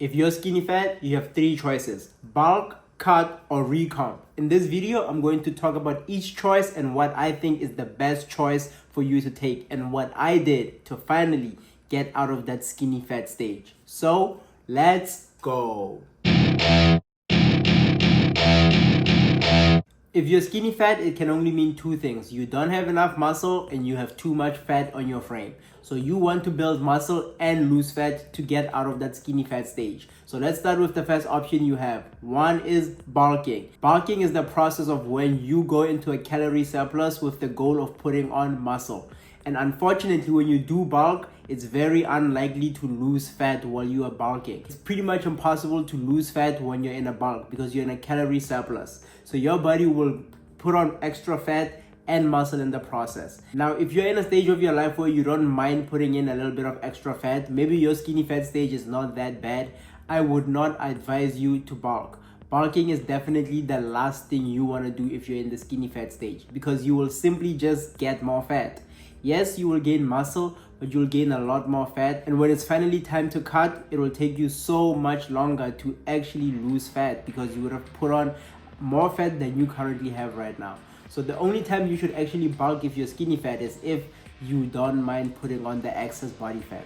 If you're skinny fat, you have three choices: bulk, cut, or recomp. In this video, I'm going to talk about each choice and what I think is the best choice for you to take and what I did to finally get out of that skinny fat stage. So let's go. If you're skinny fat, it can only mean two things. You don't have enough muscle and you have too much fat on your frame. So you want to build muscle and lose fat to get out of that skinny fat stage. So let's start with the first option you have. One is bulking. Bulking is the process of when you go into a calorie surplus with the goal of putting on muscle. And unfortunately, when you do bulk, it's very unlikely to lose fat while you are bulking. It's pretty much impossible to lose fat when you're in a bulk because you're in a calorie surplus. So your body will put on extra fat and muscle in the process. Now, if you're in a stage of your life where you don't mind putting in a little bit of extra fat, maybe your skinny fat stage is not that bad, I would not advise you to bulk. Bulking is definitely the last thing you want to do if you're in the skinny fat stage because you will simply just get more fat. Yes, you will gain muscle, but you'll gain a lot more fat. And when it's finally time to cut, it will take you so much longer to actually lose fat because you would have put on more fat than you currently have right now. So the only time you should actually bulk if you're skinny fat is if you don't mind putting on the excess body fat.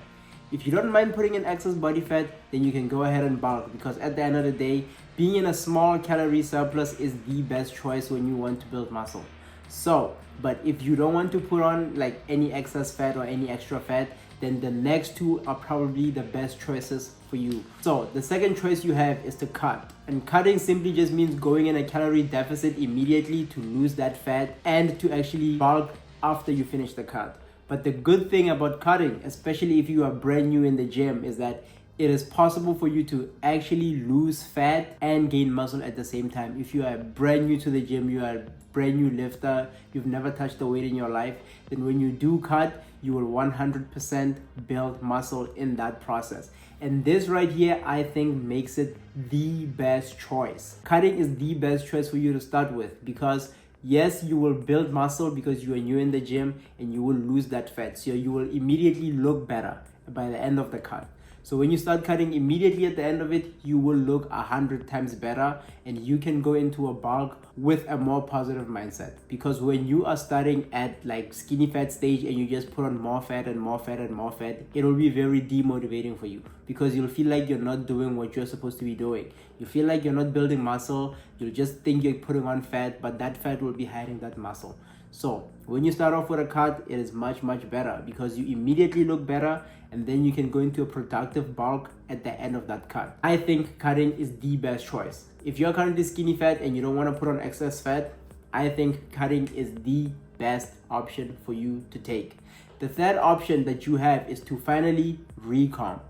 If you don't mind putting in excess body fat, then you can go ahead and bulk because at the end of the day, being in a small calorie surplus is the best choice when you want to build muscle. So, but if you don't want to put on like any excess fat or any extra fat, then the next two are probably the best choices for you. So the second choice you have is to cut. And cutting simply just means going in a calorie deficit immediately to lose that fat and to actually bulk after you finish the cut. But the good thing about cutting, especially if you are brand new in the gym, is that it is possible for you to actually lose fat and gain muscle at the same time. If you are brand new to the gym, you are a brand new lifter, you've never touched a weight in your life, then when you do cut, you will 100% build muscle in that process. And this right here, I think makes it the best choice. Cutting is the best choice for you to start with because yes, you will build muscle because you are new in the gym and you will lose that fat. So you will immediately look better by the end of the cut. So when you start cutting immediately at the end of it, you will look 100 times better and you can go into a bulk with a more positive mindset. Because when you are starting at like skinny fat stage and you just put on more fat and more fat and more fat, it will be very demotivating for you because you'll feel like you're not doing what you're supposed to be doing. You feel like you're not building muscle. You'll just think you're putting on fat, but that fat will be hiding that muscle. So when you start off with a cut, it is much better because you immediately look better and then you can go into a productive bulk at the end of that cut. I think cutting is the best choice. If you're currently skinny fat and you don't want to put on excess fat, I think cutting is the best option for you to take. The third option that you have is to finally recomp.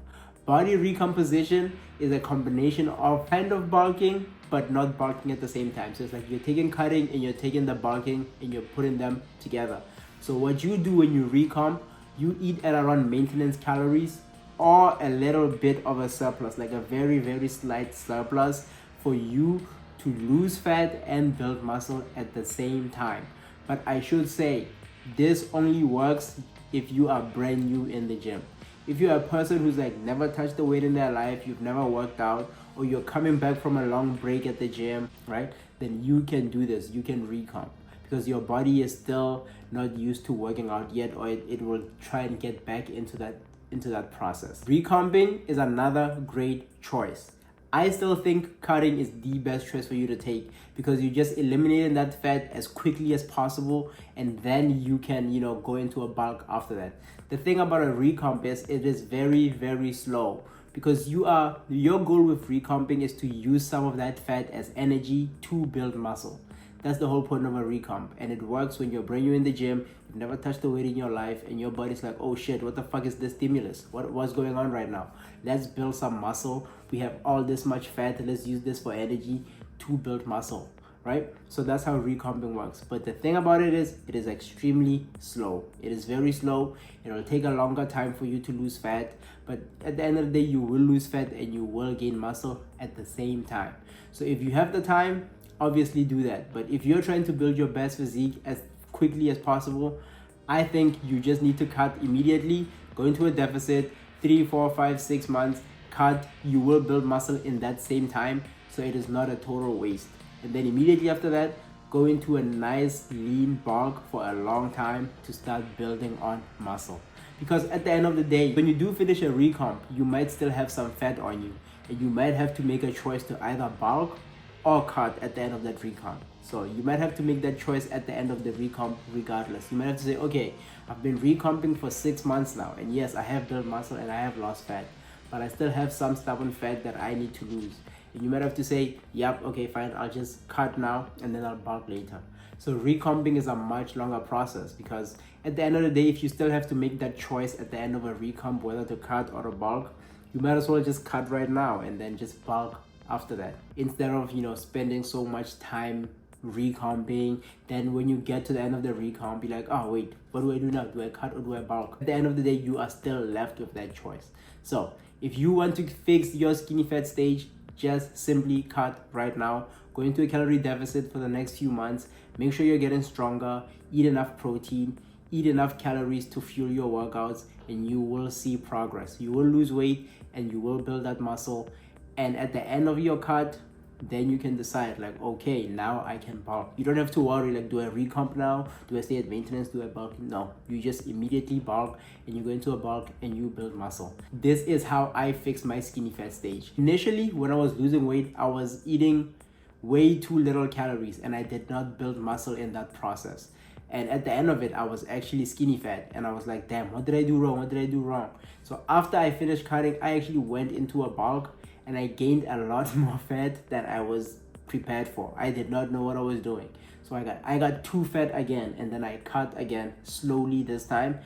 Body recomposition is a combination of kind of bulking but not bulking at the same time. So it's like you're taking cutting and you're taking the bulking and you're putting them together. So what you do when you recomp, you eat at around maintenance calories or a little bit of a surplus, like a very slight surplus for you to lose fat and build muscle at the same time. But I should say, this only works if you are brand new in the gym. If you're a person who's like never touched a weight in their life, you've never worked out, or you're coming back from a long break at the gym, right? Then you can do this. You can recomp because your body is still not used to working out yet, or it will try and get back into that process. Recomping is another great choice. I still think cutting is the best choice for you to take because you just eliminating that fat as quickly as possible and then you can, go into a bulk after that. The thing about a recomp is it is very slow because your goal with recomping is to use some of that fat as energy to build muscle. That's the whole point of a recomp, and it works when you're brand new in the gym, you've never touched a weight in your life, and your body's like, oh shit, what the fuck is this stimulus? What's going on right now? Let's build some muscle. We have all this much fat, let's use this for energy to build muscle, right? So that's how recomping works. But the thing about it is extremely slow. It is very slow. It'll take a longer time for you to lose fat, but at the end of the day, you will lose fat and you will gain muscle at the same time. So if you have the time, obviously do that. But if you're trying to build your best physique as quickly as possible, I think you just need to cut immediately, go into a deficit, 3, 4, 5, 6 months, cut, you will build muscle in that same time, so it is not a total waste. And then immediately after that, go into a nice lean bulk for a long time to start building on muscle. Because at the end of the day, when you do finish a recomp, you might still have some fat on you, and you might have to make a choice to either bulk or cut at the end of that recomp. So you might have to make that choice at the end of the recomp regardless. You might have to say, okay, I've been recomping for 6 months now, and yes, I have built muscle and I have lost fat, but I still have some stubborn fat that I need to lose. And you might have to say, yep, okay, fine, I'll just cut now and then I'll bulk later. So recomping is a much longer process, because at the end of the day, if you still have to make that choice at the end of a recomp whether to cut or to bulk, you might as well just cut right now and then just bulk after that, instead of spending so much time recomping. Then when you get to the end of the recomp, you're like, oh wait, what do I do now? Do I cut or do I bulk? At the end of the day, you are still left with that choice. So if you want to fix your skinny fat stage, just simply cut right now. Go into a calorie deficit for the next few months. Make sure you're getting stronger, eat enough protein, eat enough calories to fuel your workouts, and you will see progress. You will lose weight and you will build that muscle. And at the end of your cut, then you can decide like, okay, now I can bulk. You don't have to worry like, do I recomp now? Do I stay at maintenance? Do I bulk? No, you just immediately bulk, and you go into a bulk and you build muscle. This is how I fixed my skinny fat stage. Initially, when I was losing weight, I was eating way too little calories and I did not build muscle in that process. And at the end of it, I was actually skinny fat, and I was like, damn, what did I do wrong? What did I do wrong? So after I finished cutting, I actually went into a bulk and I gained a lot more fat than I was prepared for. I did not know what I was doing. So I got too fat again, and then I cut again slowly this time,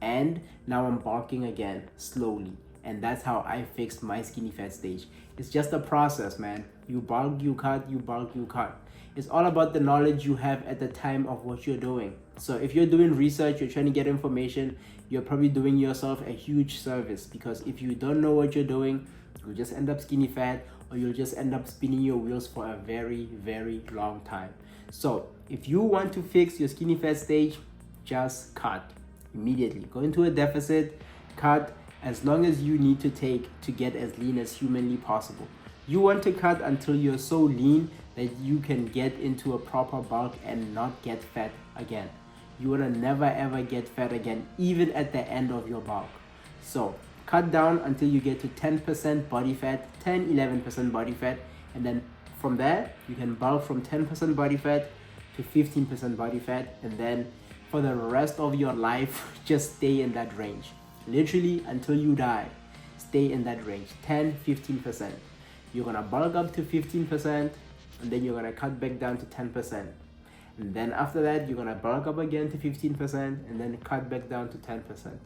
and now I'm bulking again slowly. And that's how I fixed my skinny fat stage. It's just a process, man. You bulk, you cut, you bulk, you cut. It's all about the knowledge you have at the time of what you're doing. So if you're doing research, you're trying to get information, you're probably doing yourself a huge service, because if you don't know what you're doing, you'll just end up skinny fat, or you'll just end up spinning your wheels for a very, very long time. So if you want to fix your skinny fat stage, just cut immediately. Go into a deficit, cut as long as you need to take to get as lean as humanly possible. You want to cut until you're so lean that you can get into a proper bulk and not get fat again. You want to never ever get fat again, even at the end of your bulk. So cut down until you get to 10% body fat, 10-11% body fat, and then from there you can bulk from 10% body fat to 15% body fat, and then for the rest of your life just stay in that range. Literally until you die, stay in that range, 10-15%. You're gonna bulk up to 15%, and then you're gonna cut back down to 10%. And then after that, you're gonna bulk up again to 15%, and then cut back down to 10%.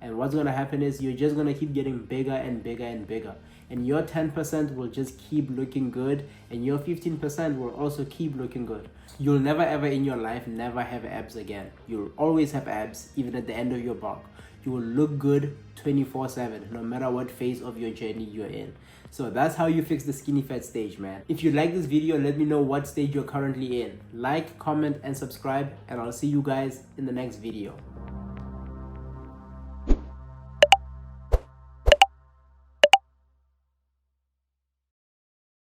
And what's gonna happen is you're just gonna keep getting bigger and bigger and bigger. And your 10% will just keep looking good, and your 15% will also keep looking good. You'll never ever in your life never have abs again. You'll always have abs, even at the end of your bulk. You will look good 24/7, no matter what phase of your journey you're in. So that's how you fix the skinny fat stage, man. If you like this video, let me know what stage you're currently in. Like, comment, and subscribe, and I'll see you guys in the next video.